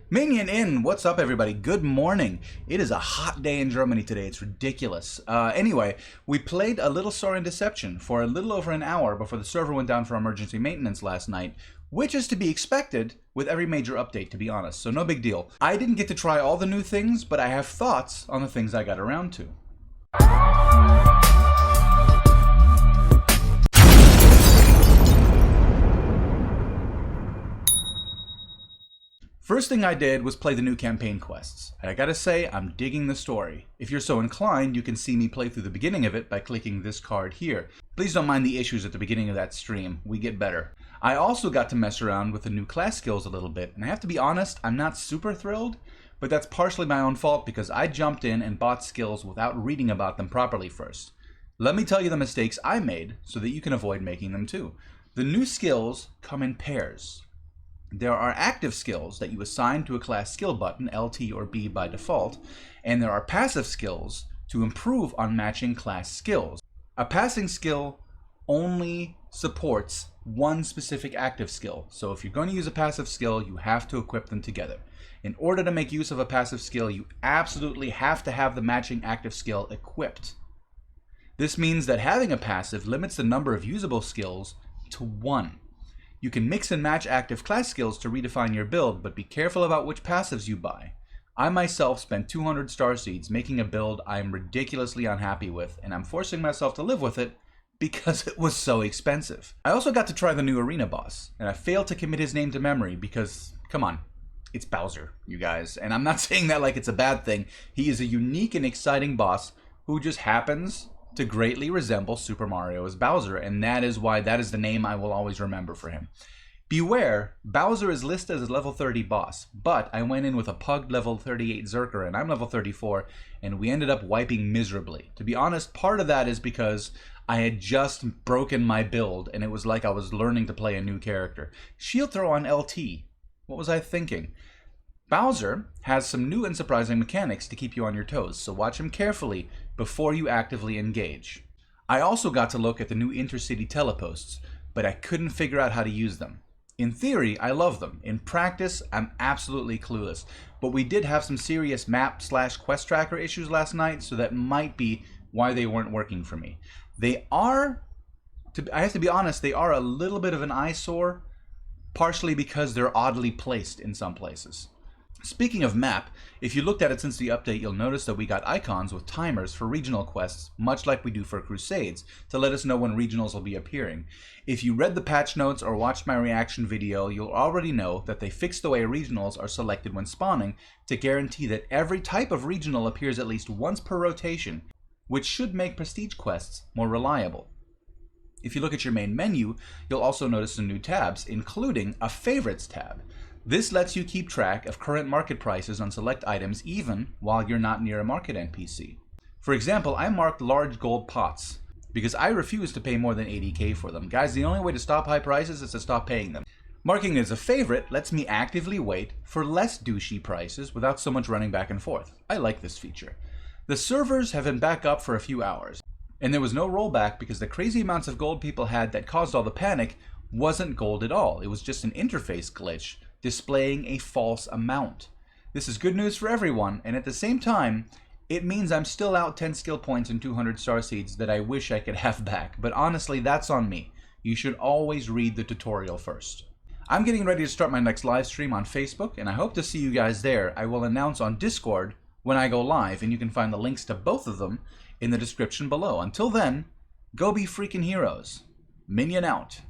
Minion in! What's up, everybody? Good morning. It is a hot day in Germany today. It's ridiculous. Anyway, we played a little Saurin Deception for a little over an hour before the server went down for emergency maintenance last night, which is to be expected with every major update, to be honest, so no big deal. I didn't get to try all the new things, but I have thoughts on the things I got around to. First thing I did was play the new campaign quests, and I gotta say, I'm digging the story. If you're so inclined, you can see me play through the beginning of it by clicking this card here. Please don't mind the issues at the beginning of that stream, we get better. I also got to mess around with the new class skills a little bit, and I have to be honest, I'm not super thrilled, but that's partially my own fault because I jumped in and bought skills without reading about them properly first. Let me tell you the mistakes I made so that you can avoid making them too. The new skills come in pairs. There are active skills that you assign to a class skill button, LT or B by default, and there are passive skills to improve on matching class skills. A passing skill only supports one specific active skill, so if you're going to use a passive skill, you have to equip them together. In order to make use of a passive skill, you absolutely have to have the matching active skill equipped. This means that having a passive limits the number of usable skills to 1. You can mix and match active class skills to redefine your build, but be careful about which passives you buy. I myself spent 200 starseeds making a build I am ridiculously unhappy with, and I'm forcing myself to live with it because it was so expensive. I also got to try the new arena boss, and I failed to commit his name to memory because, come on, it's Bowser, you guys. And I'm not saying that like it's a bad thing. He is a unique and exciting boss who just happens to greatly resemble Super Mario as Bowser, and that is why that is the name I will always remember for him. Beware, Bowser is listed as a level 30 boss, but I went in with a pugged level 38 Zerker, and I'm level 34, and we ended up wiping miserably. To be honest, part of that is because I had just broken my build, and it was like I was learning to play a new character. Shield throw on LT. What was I thinking? Bowser has some new and surprising mechanics to keep you on your toes, so watch him carefully before you actively engage. I also got to look at the new intercity teleposts, but I couldn't figure out how to use them. In theory, I love them. In practice, I'm absolutely clueless. But we did have some serious map/quest tracker issues last night, so that might be why they weren't working for me. They are, I have to be honest, they are a little bit of an eyesore, partially because they're oddly placed in some places. Speaking of map, if you looked at it since the update, you'll notice that we got icons with timers for regional quests, much like we do for Crusades, to let us know when regionals will be appearing. If you read the patch notes or watched my reaction video, you'll already know that they fixed the way regionals are selected when spawning to guarantee that every type of regional appears at least once per rotation, which should make prestige quests more reliable. If you look at your main menu, you'll also notice some new tabs, including a Favorites tab. This lets you keep track of current market prices on select items even while you're not near a market NPC. For example, I marked large gold pots because I refuse to pay more than 80k for them. Guys, the only way to stop high prices is to stop paying them. Marking it as a favorite lets me actively wait for less douchey prices without so much running back and forth. I like this feature. The servers have been back up for a few hours, and there was no rollback because the crazy amounts of gold people had that caused all the panic wasn't gold at all. It was just an interface glitch displaying a false amount. This is good news for everyone, and at the same time, it means I'm still out 10 skill points and 200 starseeds that I wish I could have back, but honestly, that's on me. You should always read the tutorial first. I'm getting ready to start my next live stream on Facebook, and I hope to see you guys there. I will announce on Discord when I go live, and you can find the links to both of them in the description below. Until then, go be freaking heroes. Minion out.